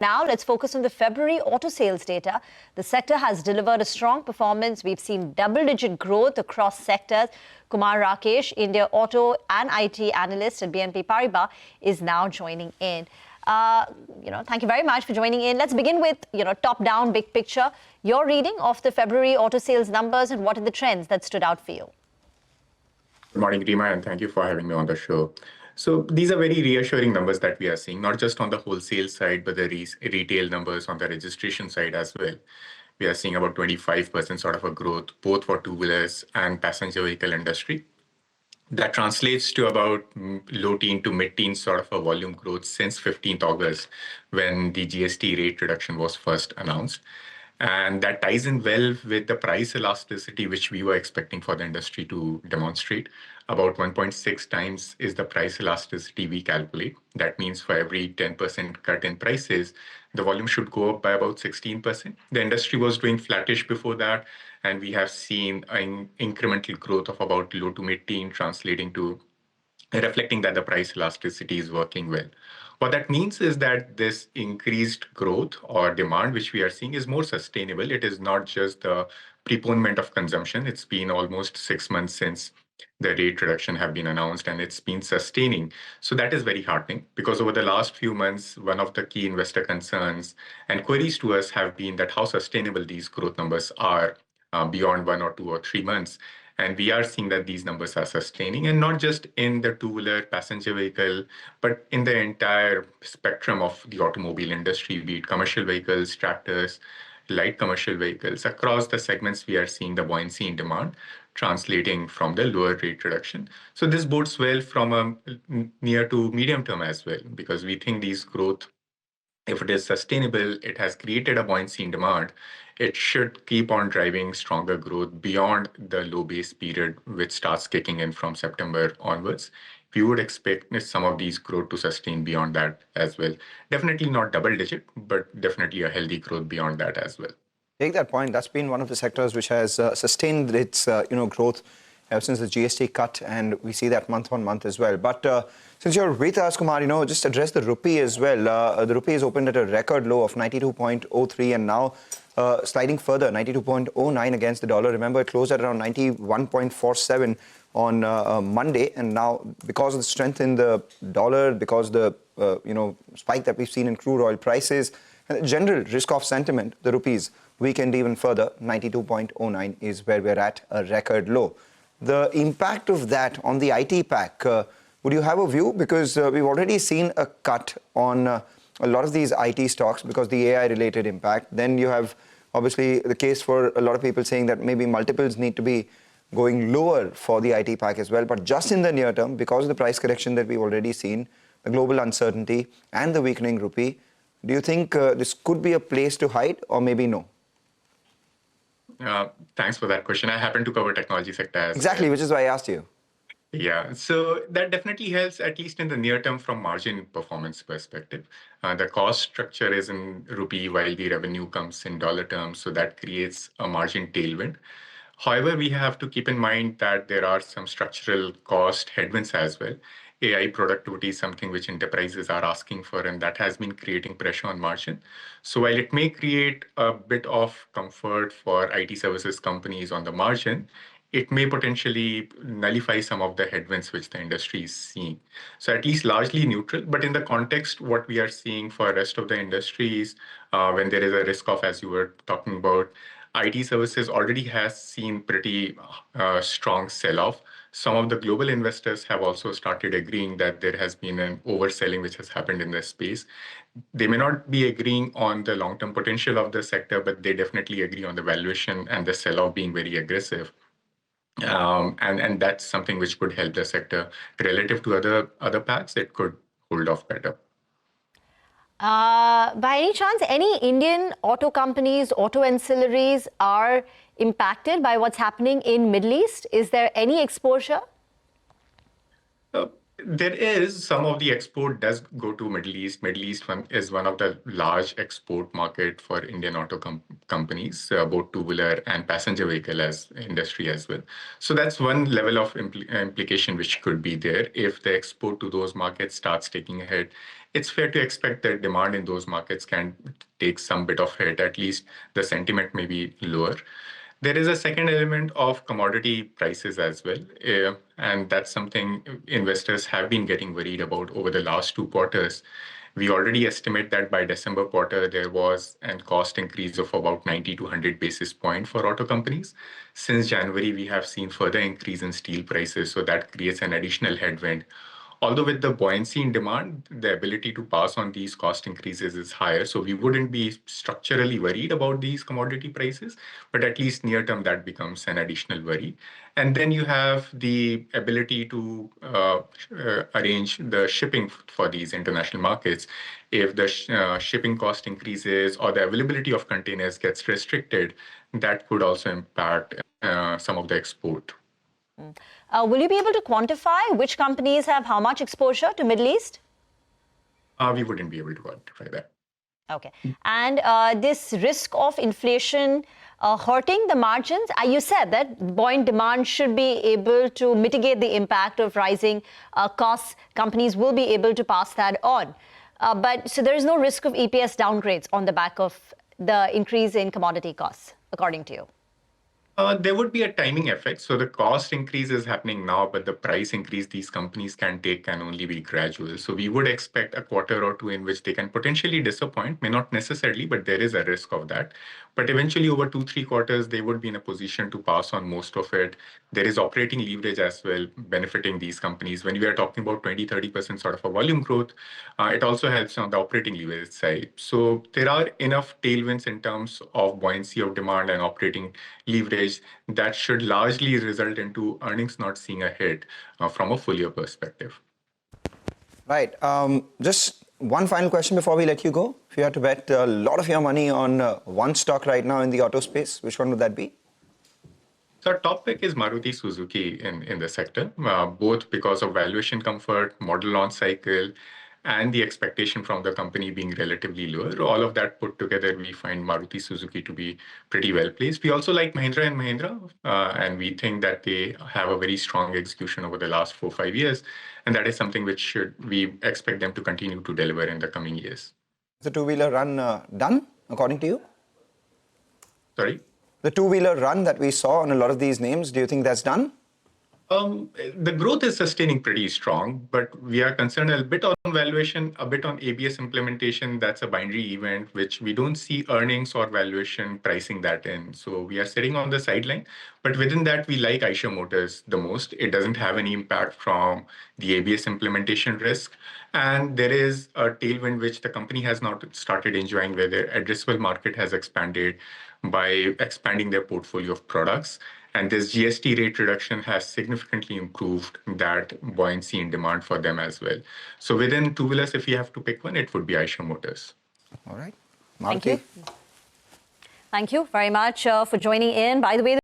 Now, let's focus on the February auto sales data. The sector has delivered a strong performance. We've seen double-digit growth across sectors. Kumar, Rakesh, India Auto and IT Analyst at BNP Paribas, is now joining in. Thank you very much for joining in. Let's begin with, top-down, big picture. Your reading of the February auto sales numbers and what are the trends that stood out for you? Good morning, Rima, and thank you for having me on the show. So these are very reassuring numbers that we are seeing, not just on the wholesale side, but the retail numbers on the registration side as well. We are seeing about 25% sort of a growth, both for two-wheelers and passenger vehicle industry. That translates to about low teen to mid-teen sort of a volume growth since 15th August, when the GST rate reduction was first announced. And that ties in well with the price elasticity, which we were expecting for the industry to demonstrate. About 1.6 times is the price elasticity we calculate. That means for every 10% cut in prices, the volume should go up by about 16%. The industry was doing flattish before that, and we have seen an incremental growth of about low to mid-teen, translating to reflecting that the price elasticity is working well. What that means is that this increased growth or demand, which we are seeing, is more sustainable. It is not just the preponement of consumption. It's been almost 6 months since the rate reduction have been announced, and it's been sustaining. So that is very heartening, because over the last few months, one of the key investor concerns and queries to us have been that how sustainable these growth numbers are beyond 1 or 2 or 3 months. And we are seeing that these numbers are sustaining, and not just in the two-wheeler passenger vehicle, but in the entire spectrum of the automobile industry, be it commercial vehicles, tractors, light commercial vehicles. Across the segments, we are seeing the buoyancy in demand translating from the lower rate reduction. So this bodes well from a near to medium term as well, because we think these growth, if it is sustainable, it has created a buoyancy in demand. It should keep on driving stronger growth beyond the low base period, which starts kicking in from September onwards. We would expect some of these growth to sustain beyond that as well. Definitely not double digit, but definitely a healthy growth beyond that as well. Take that point. That's been one of the sectors which has sustained its growth ever since the GST cut, and we see that month on month as well. But since you're with us, Kumar, just address the rupee as well. The rupee is opened at a record low of 92.03 and now sliding further, 92.09 against the dollar. Remember, it closed at around 91.47 on Monday, and now because of the strength in the dollar, because the spike that we've seen in crude oil prices, and the general risk-off sentiment, the rupees weakened even further. 92.09 is where we're at, a record low. The impact of that on the IT pack, would you have a view? Because we've already seen a cut on a lot of these IT stocks because the AI-related impact. Then you have, obviously, the case for a lot of people saying that maybe multiples need to be going lower for the IT pack as well. But just in the near term, because of the price correction that we've already seen, the global uncertainty and the weakening rupee, do you think this could be a place to hide or maybe no? Thanks for that question. I happen to cover technology sector as exactly, well. Which is why I asked you. Yeah, so that definitely helps, at least in the near term, from margin performance perspective. The cost structure is in rupee while the revenue comes in dollar terms, so that creates a margin tailwind. However, we have to keep in mind that there are some structural cost headwinds as well. AI productivity is something which enterprises are asking for, and that has been creating pressure on margin. So while it may create a bit of comfort for IT services companies on the margin, it may potentially nullify some of the headwinds which the industry is seeing. So at least largely neutral, but in the context, what we are seeing for rest of the industries, when there is a risk of, as you were talking about, IT services already has seen pretty strong sell-off. Some of the global investors have also started agreeing that there has been an overselling which has happened in this space. They may not be agreeing on the long-term potential of the sector, but they definitely agree on the valuation and the sell-off being very aggressive. And that's something which could help the sector relative to other packs. It could hold off better. By any chance, any Indian auto companies, auto ancillaries are impacted by what's happening in Middle East? Is there any exposure? There is some of the export does go to Middle East. Middle East is one of the large export market for Indian auto companies, both two-wheeler and passenger vehicle as industry as well. So that's one level of implication which could be there. If the export to those markets starts taking a hit, it's fair to expect that demand in those markets can take some bit of hit. At least the sentiment may be lower. There is a second element of commodity prices as well. And that's something investors have been getting worried about over the last 2 quarters. We already estimate that by December quarter, there was a cost increase of about 90 to 100 basis points for auto companies. Since January, we have seen further increase in steel prices, so that creates an additional headwind. Although with the buoyancy in demand, the ability to pass on these cost increases is higher. So we wouldn't be structurally worried about these commodity prices, but at least near term, that becomes an additional worry. And then you have the ability to arrange the shipping for these international markets. If the shipping cost increases or the availability of containers gets restricted, that could also impact some of the export. Will you be able to quantify which companies have how much exposure to Middle East? We wouldn't be able to quantify that. Okay. And this risk of inflation hurting the margins, you said that buoyant demand should be able to mitigate the impact of rising costs. Companies will be able to pass that on. But so there is no risk of EPS downgrades on the back of the increase in commodity costs, according to you? There would be a timing effect. So the cost increase is happening now, but the price increase these companies can take can only be gradual. So we would expect a quarter or two in which they can potentially disappoint, may not necessarily, but there is a risk of that. But eventually over 2-3 quarters, they would be in a position to pass on most of it. There is operating leverage as well benefiting these companies. When we are talking about 20-30% sort of a volume growth, it also helps on the operating leverage side. So there are enough tailwinds in terms of buoyancy of demand and operating leverage that should largely result into earnings not seeing a hit from a full year perspective. Right. Just one final question before we let you go. If you had to bet a lot of your money on one stock right now in the auto space, which one would that be? So our top pick is Maruti Suzuki in the sector, both because of valuation comfort, model launch cycle, and the expectation from the company being relatively lower. All of that put together, we find Maruti Suzuki to be pretty well placed. We also like Mahindra and Mahindra, and we think that they have a very strong execution over the last 4-5 years. And that is something which we expect them to continue to deliver in the coming years. Is the two-wheeler run done, according to you? Sorry? The two-wheeler run that we saw on a lot of these names, do you think that's done? The growth is sustaining pretty strong, but we are concerned a bit on valuation, a bit on ABS implementation. That's a binary event, which we don't see earnings or valuation pricing that in. So we are sitting on the sideline. But within that, we like Eicher Motors the most. It doesn't have any impact from the ABS implementation risk. And there is a tailwind which the company has not started enjoying, where their addressable market has expanded by expanding their portfolio of products. And this GST rate reduction has significantly improved that buoyancy in demand for them as well. So within two-wheelers, if you have to pick one, it would be Eicher Motors. All right. Thank you. Thank you very much for joining in. By the way,